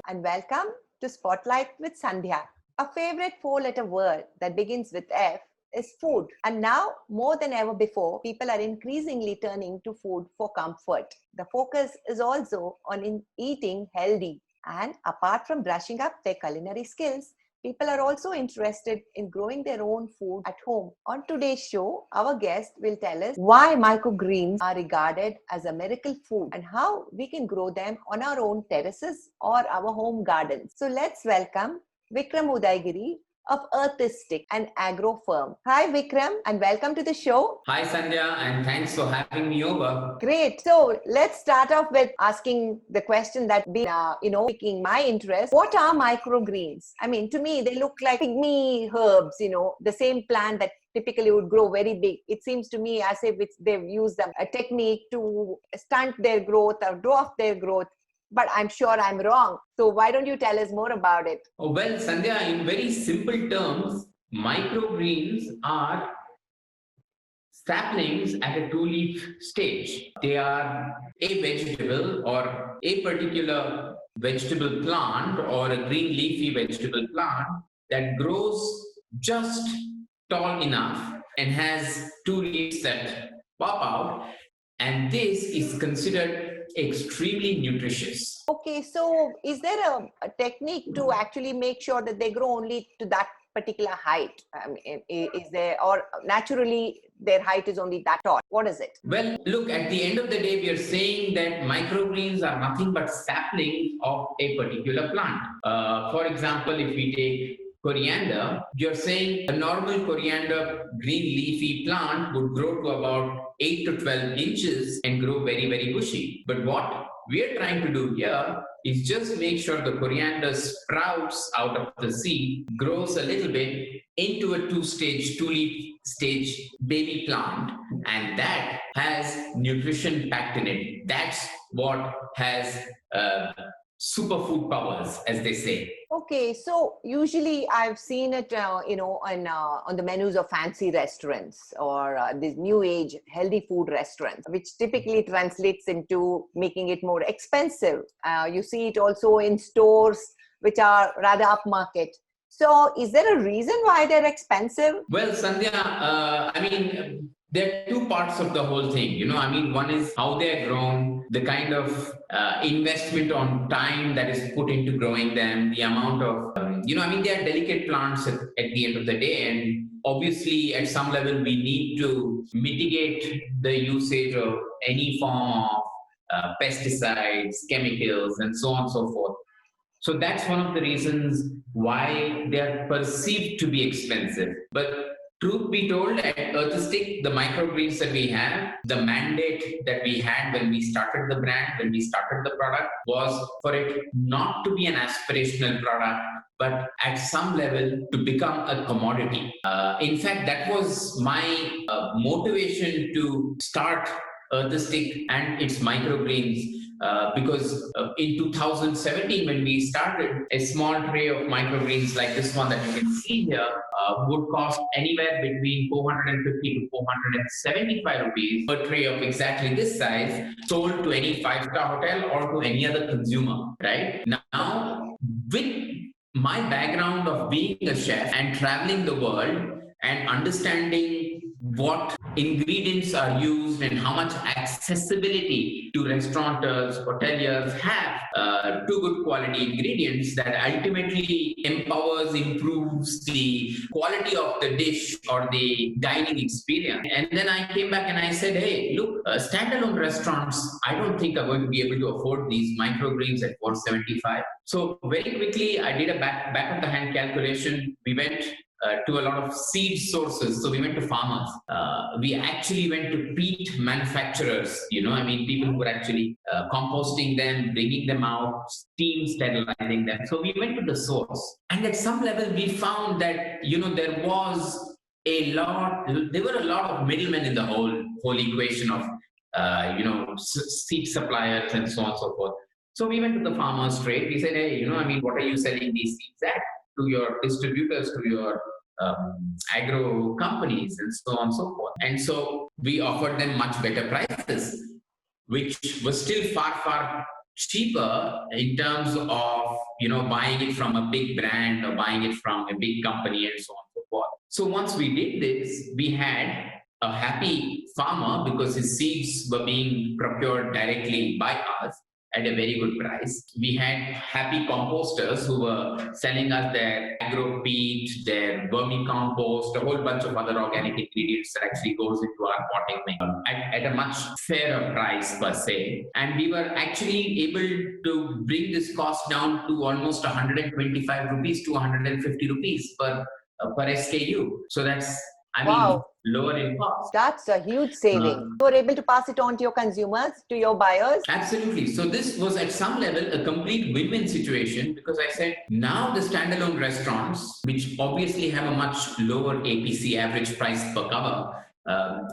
and welcome to Spotlight with Sandhya. A favorite four-letter word that begins with F is food. And now, more than ever before, people are increasingly turning to food for comfort. The focus is also on eating healthy. And apart from brushing up their culinary skills, people are also interested in growing their own food at home. On today's show, our guest will tell us why microgreens are regarded as a miracle food and how we can grow them on our own terraces or our home gardens. So let's welcome Vikram Udaygiri of Earthistic, an agro firm. Hi Vikram and welcome to the show. Hi Sandhya, and thanks for having me over. Great. So let's start off with asking the question that been, piquing my interest. What are microgreens? I mean, to me, they look like pygmy herbs, the same plant that typically would grow very big. It seems to me as if they've used a technique to stunt their growth or dwarf their growth. But I'm sure I'm wrong. So why don't you tell us more about it? Well, Sandhya, in very simple terms, microgreens are saplings at a two-leaf stage. They are a vegetable or a particular vegetable plant or a green leafy vegetable plant that grows just tall enough and has two leaves that pop out. And this is considered extremely nutritious. Okay, so is there a technique to actually make sure that they grow only to that particular height? Is there, or naturally their height is only that tall? What is it? Well, look, at the end of the day, we are saying that microgreens are nothing but saplings of a particular plant. For example, if we take coriander, you're saying a normal coriander green leafy plant would grow to about 8 to 12 inches and grow very, very bushy. But what we are trying to do here is just make sure the coriander sprouts out of the seed, grows a little bit into a two-leaf stage baby plant, and that has nutrition packed in it. That's what has superfood powers, as they say. Okay, so usually I've seen it, on the menus of fancy restaurants or these new age healthy food restaurants, which typically translates into making it more expensive. You see it also in stores which are rather upmarket. So is there a reason why they're expensive? Well, Sandhya, there are two parts of the whole thing. One is how they're grown, the kind of investment on time that is put into growing them, the amount of, they are delicate plants at the end of the day. And obviously, at some level, we need to mitigate the usage of any form of pesticides, chemicals, and so on and so forth. So that's one of the reasons why they are perceived to be expensive. But truth be told, at Earthistic, the microgreens that we have, the mandate that we had when we started the brand, when we started the product, was for it not to be an aspirational product, but at some level to become a commodity. In fact, that was my motivation to start Earthistic and its microgreens. Because in 2017, when we started, a small tray of microgreens like this one that you can see here would cost anywhere between 450 to 475 rupees per tray of exactly this size, sold to any five-star hotel or to any other consumer, right? Now, with my background of being a chef and traveling the world and understanding what ingredients are used and how much accessibility to restaurateurs, hoteliers have to good quality ingredients that ultimately empowers, improves the quality of the dish or the dining experience. And then I came back and I said, hey, look, standalone restaurants, I don't think are going to be able to afford these microgreens at 475. So very quickly, I did a back of the hand calculation. We went to a lot of seed sources. So we went to farmers. We actually went to peat manufacturers, people who were actually composting them, bringing them out, steam sterilizing them. So we went to the source. And at some level, we found that, there were a lot of middlemen in the whole equation of, seed suppliers and so on and so forth. So we went to the farmers trade. We said, hey, what are you selling these seeds at? To your distributors, to your agro companies, and so on and so forth. And so we offered them much better prices, which was still far, far cheaper in terms of, buying it from a big brand or buying it from a big company and so on and so forth. So once we did this, we had a happy farmer because his seeds were being procured directly by us at a very good price. We had happy composters who were selling us their agro peat, their vermicompost, a whole bunch of other organic ingredients that actually goes into our potting mix at a much fairer price per se. And we were actually able to bring this cost down to almost 125 rupees to 150 rupees per SKU. So that's, Wow. lower in cost. That's a huge saving. You were able to pass it on to your consumers, to your buyers. Absolutely. So this was at some level a complete win-win situation because I said now the standalone restaurants, which obviously have a much lower APC, average price per cover,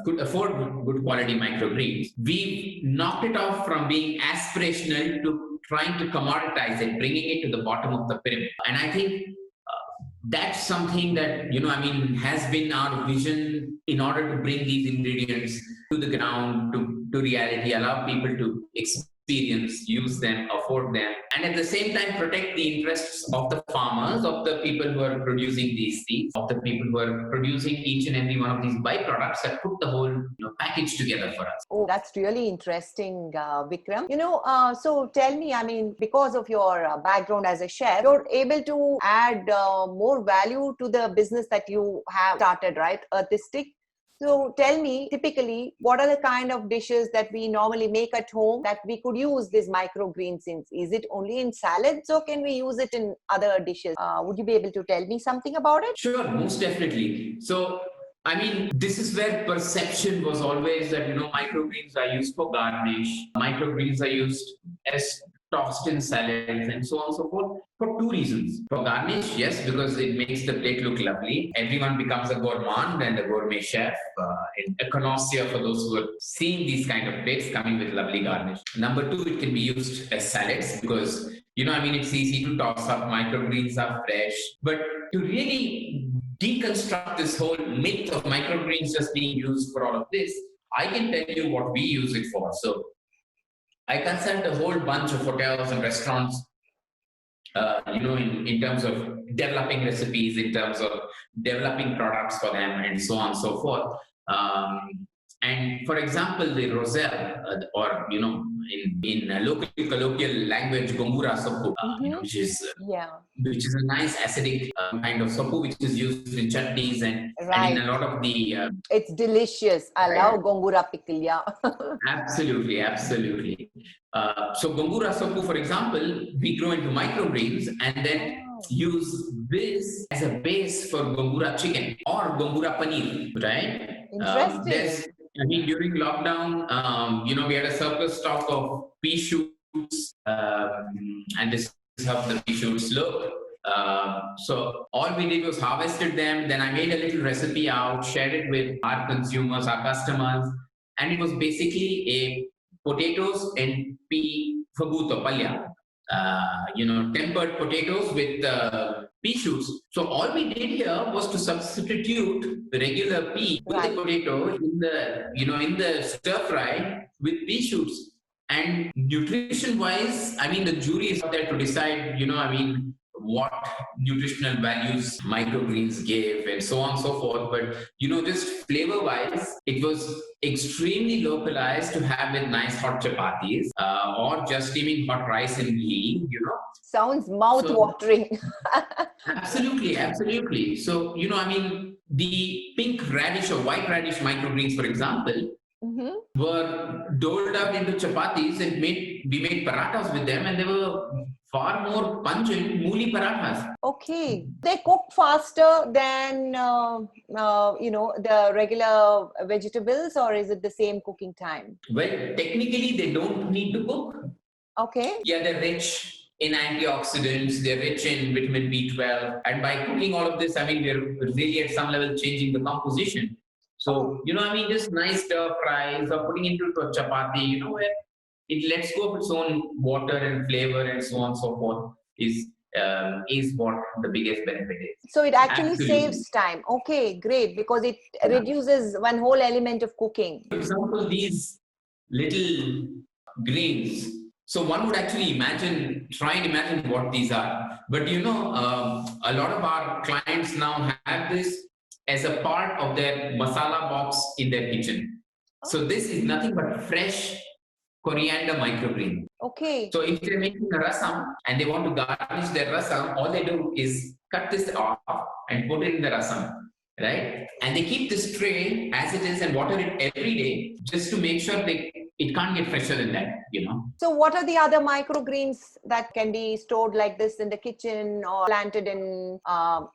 could afford good quality microgreens. We knocked it off from being aspirational to trying to commoditize it, bringing it to the bottom of the pyramid. And I think that's something that, has been our vision in order to bring these ingredients to the ground, to reality, allow people to experience, use them, afford them, and at the same time protect the interests of the farmers, of the people who are producing these seeds, of the people who are producing each and every one of these byproducts that put the whole package together for us. Oh, that's really interesting, Vikram. So tell me, because of your background as a chef, you're able to add more value to the business that you have started, right? Earthistic. So tell me, typically, what are the kind of dishes that we normally make at home that we could use this microgreens in? Is it only in salads or can we use it in other dishes? Would you be able to tell me something about it? Sure, most definitely. So, this is where perception was always that, microgreens are used for garnish, microgreens are used as tossed in salads and so on and so forth for two reasons. For garnish, yes, because it makes the plate look lovely. Everyone becomes a gourmand and a gourmet chef, a connoisseur for those who are seeing these kind of plates coming with lovely garnish. Number two, it can be used as salads because, it's easy to toss up. Microgreens are fresh. But to really deconstruct this whole myth of microgreens just being used for all of this, I can tell you what we use it for. So I consult a whole bunch of hotels and restaurants, in terms of developing recipes, in terms of developing products for them, and so on and so forth. And for example, the roselle, or in local colloquial language, gongura soppu, which is a nice acidic kind of soppu, which is used in chutneys and in a lot of the. It's delicious. I love gongura pickle. Yeah. Absolutely. So gongura soppu, for example, we grow into microgreens and then use this as a base for gongura chicken or gongura paneer, right? Interesting. During lockdown, we had a surplus stock of pea shoots, and this is how the pea shoots look. So all we did was harvested them. Then I made a little recipe out, shared it with our consumers, our customers, and it was basically a potatoes and pea faguto palya. Tempered potatoes with pea shoots. So all we did here was to substitute the regular pea with the potato in the stir fry with pea shoots. And nutrition wise, the jury is out there to decide, what nutritional values microgreens gave and so on and so forth. But, just flavor wise, it was extremely localized to have with nice hot chapatis or just steaming hot rice and ghee, Sounds mouth-watering. Absolutely. So, the pink radish or white radish microgreens, for example, were doled out into chapatis and we made parathas with them, and they were far more pungent mooli parathas. Okay. They cook faster than, the regular vegetables, or is it the same cooking time? Well, technically, they don't need to cook. Okay. Yeah, they're rich in antioxidants, they're rich in vitamin B12. And by cooking all of this, we're really at some level changing the composition. So, just nice stir fries or putting into a chapati, where it lets go of its own water and flavor and so on and so forth is what the biggest benefit is. So it actually saves time. Okay, great, because it reduces one whole element of cooking. For example, these little greens. So one would actually try and imagine what these are. But a lot of our clients now have this as a part of their masala box in their kitchen. So this is nothing but fresh coriander microgreen. Okay. So if they're making a rasam and they want to garnish their rasam, all they do is cut this off and put it in the rasam, right? And they keep this tray as it is and water it every day just to make sure it can't get fresher than that. So what are the other microgreens that can be stored like this in the kitchen or planted in our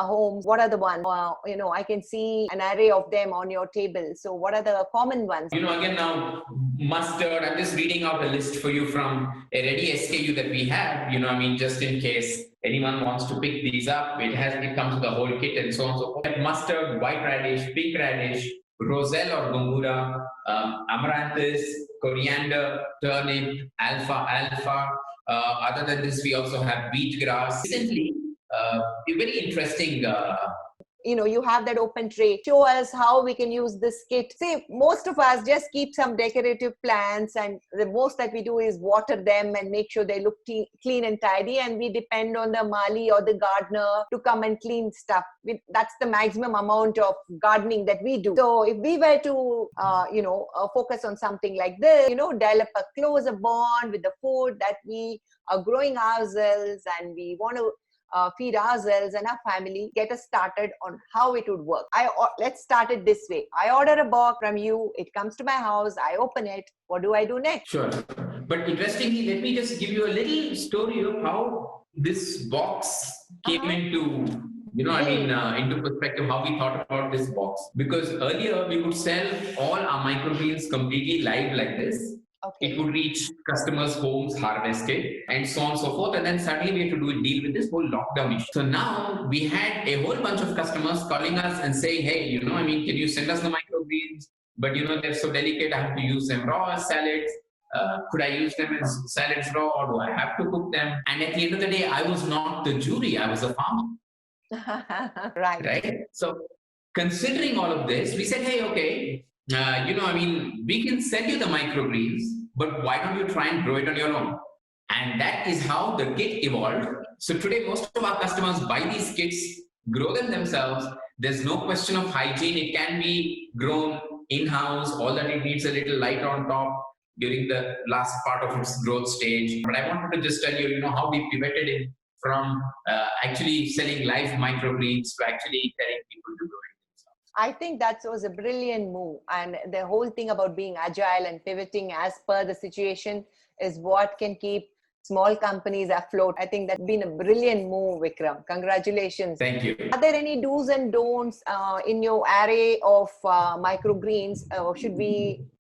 homes? What are the ones? I can see an array of them on your table. So what are the common ones? Again now, mustard, I'm just reading out a list for you from a ready SKU that we have, just in case anyone wants to pick these up. It comes with a whole kit and so on and so forth. Mustard, white radish, pink radish, roselle or gongura, amaranthus, coriander, turnip, alfalfa. Other than this, we also have wheatgrass. Recently, a very interesting. You have that open tray. Show us how we can use this kit. See, most of us just keep some decorative plants, and the most that we do is water them and make sure they look clean and tidy. And we depend on the mali or the gardener to come and clean stuff. That's the maximum amount of gardening that we do. So if we were to, focus on something like this, develop a closer bond with the food that we are growing ourselves, and we want to feed ourselves and our family, get us started on how it would work. Let's start it this way. I order a box from you. It comes to my house. I open it. What do I do next? Sure. But interestingly, let me just give you a little story of how this box came into perspective, how we thought about this box. Because earlier we would sell all our microgreens completely live like this. Okay. It would reach customers' homes harvested and so on and so forth. And then suddenly we had to deal with this whole lockdown issue. So now we had a whole bunch of customers calling us and saying, hey, can you send us the microgreens? But they're so delicate, I have to use them raw as salads. Could I use them as salads raw, or do I have to cook them? And at the end of the day, I was not the jury, I was a farmer. Right? So considering all of this, we said, hey, okay, we can sell you the microgreens, but why don't you try and grow it on your own? And that is how the kit evolved. So today, most of our customers buy these kits, grow them themselves. There's no question of hygiene. It can be grown in-house. All that it needs a little light on top during the last part of its growth stage. But I wanted to just tell you, how we pivoted it from actually selling live microgreens to actually telling people to grow it. I think that was a brilliant move, and the whole thing about being agile and pivoting as per the situation is what can keep small companies afloat. I think that's been a brilliant move, Vikram. Congratulations. Thank you. Are there any do's and don'ts in your array of microgreens?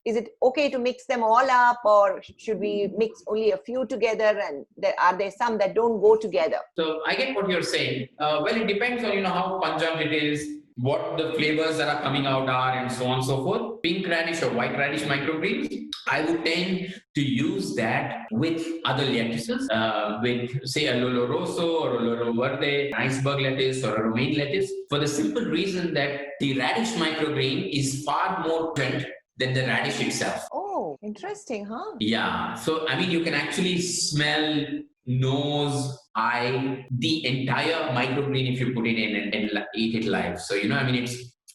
Is it okay to mix them all up, or should we mix only a few together, and are there some that don't go together? So I get what you're saying. Well, it depends on how pungent it is, what the flavors that are coming out are, and so on and so forth. Pink radish or white radish microgreens, I would tend to use that with other lettuces, with say a lolo rosso or a lolo verde, iceberg lettuce or a romaine lettuce, for the simple reason that the radish microgreen is far more potent than the radish itself. Oh, interesting, huh? Yeah. So, you can actually smell, nose, eye, the entire microgreen if you put it in and eat it live. So,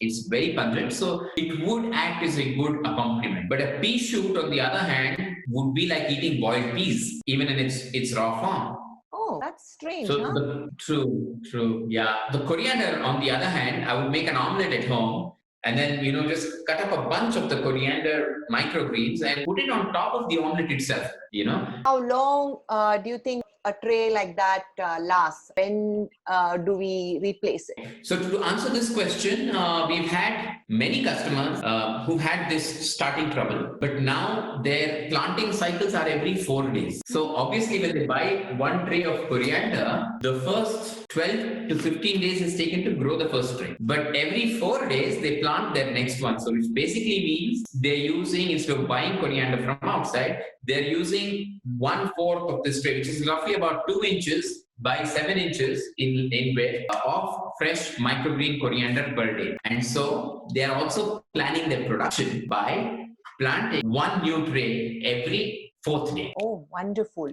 it's very pungent. So it would act as a good accompaniment. But a pea shoot, on the other hand, would be like eating boiled peas, even in its raw form. Oh, that's strange, So huh? True. Yeah. The coriander, on the other hand, I would make an omelette at home. And then, just cut up a bunch of the coriander microgreens and put it on top of the omelette itself, How long do you think a tray like that lasts? When do we replace it? So to answer this question, we've had many customers who had this starting trouble, but now their planting cycles are every 4 days. So obviously when they buy one tray of coriander, the first 12 to 15 days is taken to grow the first tray. But every 4 days, they plant their next one. So which basically means they're using, instead of buying coriander from outside, they're using 1/4 of this tray, which is roughly about 2 inches by 7 inches in width of fresh microgreen coriander per day. And so they are also planning their production by planting one new tray every fourth day. Oh, wonderful.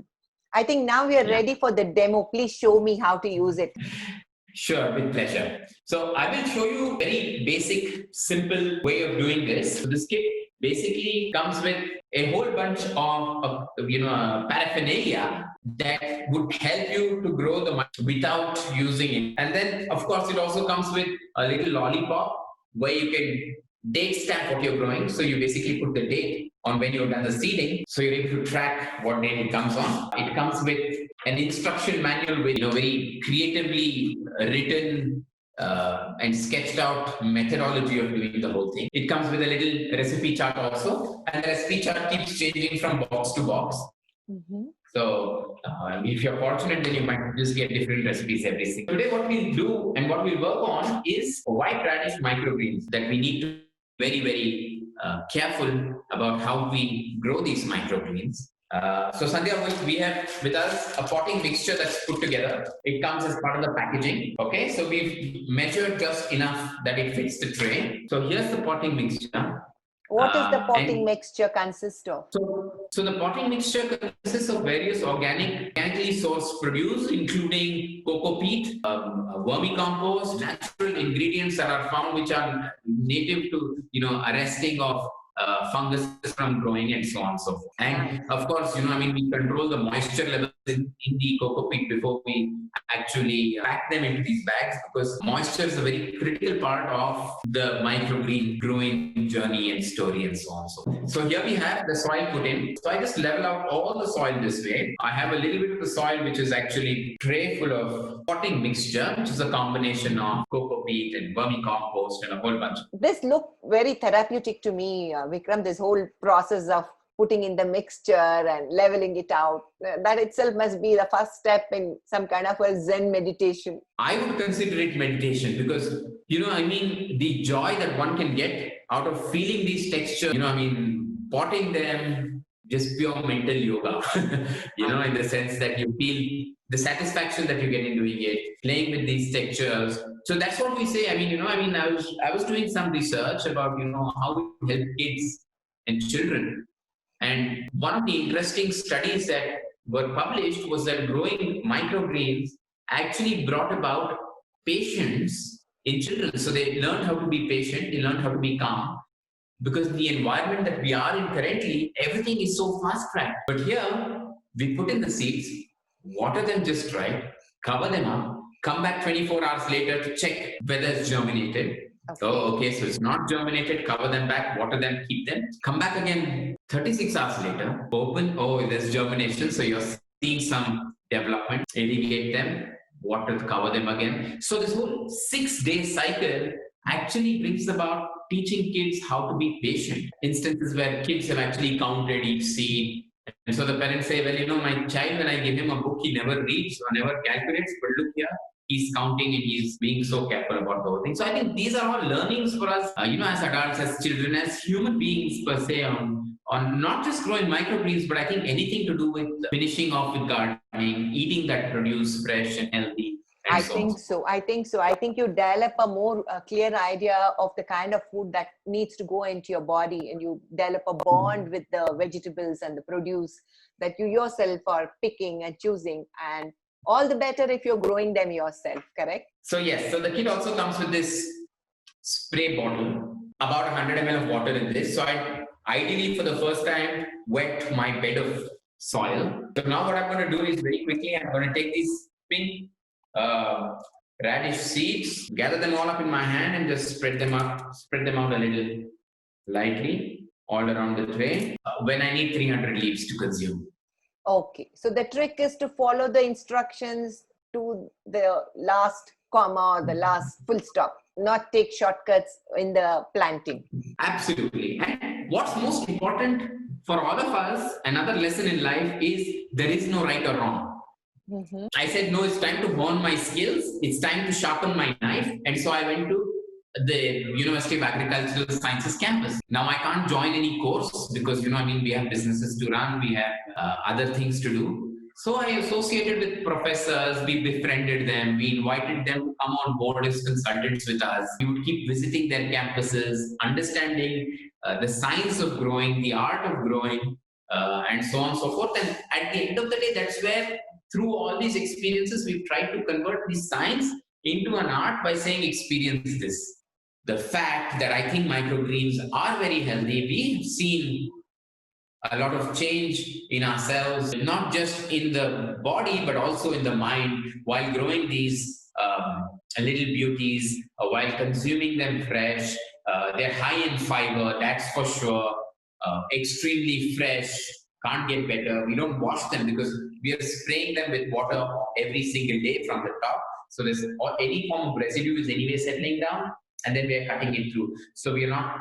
I think now we are ready for the demo. Please show me how to use it. Sure, with pleasure. So I will show you very basic, simple way of doing this. So this kit basically comes with a whole bunch of paraphernalia that would help you to grow the without using it. And then, of course, it also comes with a little lollipop where you can date stamp what you're growing. So you basically put the date on when you've done the seeding, so you're able to track what date it comes on. It comes with an instruction manual with very creatively written and sketched out methodology of doing the whole thing. It comes with a little recipe chart also, and the recipe chart keeps changing from box to box. Mm-hmm. So if you're fortunate, then you might just get different recipes every single. Today what we'll do and what we'll work on is white radish microgreens that we need to be very careful about how we grow these microgreens. So Sandhya, we have with us a potting mixture that's put together. It comes as part of the packaging. Okay, so we've measured just enough that it fits the tray. So here's the potting mixture. What does the potting mixture consist of? So the potting mixture consists of various organically sourced produce, including cocoa peat, vermicompost, natural ingredients that are found which are native to arresting of fungus from growing and so on and so forth. And of course, we control the moisture levels in the cocoa peat before we actually pack them into these bags, because moisture is a very critical part of the microgreen growing journey and story and so on. So here we have the soil put in. So I just level out all the soil this way. I have a little bit of the soil which is actually a tray full of potting mixture, which is a combination of cocoa peat and vermicompost and a whole bunch. This looked very therapeutic to me, Vikram, this whole process of putting in the mixture and leveling it out. That itself must be the first step in some kind of a Zen meditation. I would consider it meditation because, the joy that one can get out of feeling these textures, potting them, just pure mental yoga, in the sense that you feel the satisfaction that you get in doing it, playing with these textures. So that's what we say. I was doing some research about, how we help kids and children. And one of the interesting studies that were published was that growing microgreens actually brought about patience in children. So they learned how to be patient, they learned how to be calm, because the environment that we are in currently, everything is so fast-tracked. But here, we put in the seeds, water them just right, cover them up, come back 24 hours later to check whether it's germinated. Okay, so it's not germinated, cover them back, water them, keep them. Come back again 36 hours later, open, there's germination, so you're seeing some development, irrigate them, water, cover them again. So this whole 6-day cycle actually brings about teaching kids how to be patient. Instances where kids have actually counted each seed. And so the parents say, well, my child, when I give him a book, he never reads or never calculates, but look here, he's counting and he's being so careful about the whole thing. So I think these are all learnings for us, as adults, as children, as human beings per se, on not just growing microgreens, but I think anything to do with finishing off with gardening, eating that produce fresh and healthy. I think so. I think you develop a more clear idea of the kind of food that needs to go into your body, and you develop a bond with the vegetables and the produce that you yourself are picking and choosing, and all the better if you're growing them yourself, correct? So yes, so the kit also comes with this spray bottle, about 100 ml of water in this. So I ideally for the first time wet my bed of soil. So now what I'm going to do is very quickly, I'm going to take these pink radish seeds, gather them all up in my hand and just spread them out a little lightly all around the tray when I need 300 leaves to consume. Okay, so the trick is to follow the instructions to the last comma or the last full stop, not take shortcuts in the planting. Absolutely. And what's most important for all of us, another lesson in life is there is no right or wrong. Mm-hmm. I said, no, it's time to hone my skills. It's time to sharpen my knife. And so I went to the University of Agricultural Sciences campus. Now I can't join any course because, we have businesses to run. We have other things to do. So I associated with professors. We befriended them. We invited them to come on board as consultants with us. We would keep visiting their campuses, understanding the science of growing, the art of growing, and so on and so forth. And at the end of the day, that's where through all these experiences, we've tried to convert the science into an art by saying experience this. The fact that I think microgreens are very healthy, we've seen a lot of change in ourselves, not just in the body, but also in the mind while growing these little beauties, while consuming them fresh. They're high in fiber, that's for sure. Extremely fresh, can't get better. We don't wash them because we are spraying them with water every single day from the top. So there's any form of residue is anyway settling down, and then we are cutting it through. So we are not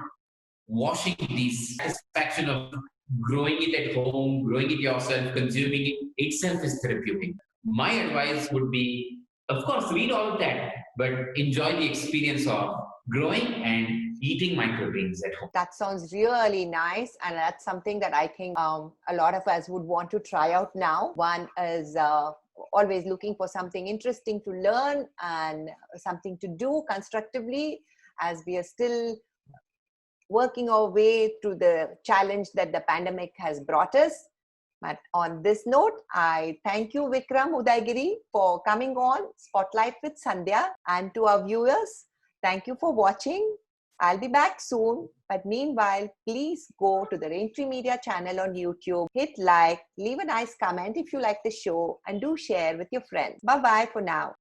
washing these. Satisfaction of growing it at home, growing it yourself, consuming it itself is therapeutic. My advice would be, of course, read all of that, but enjoy the experience of growing and eating microgreens at home. That sounds really nice. And that's something that I think a lot of us would want to try out now. One is always looking for something interesting to learn and something to do constructively as we are still working our way through the challenge that the pandemic has brought us. But on this note, I thank you, Vikram Udaygiri, for coming on Spotlight with Sandhya. And to our viewers, thank you for watching. I'll be back soon. But meanwhile, please go to the Raintree Media channel on YouTube, hit like, leave a nice comment if you like the show, and do share with your friends. Bye-bye for now.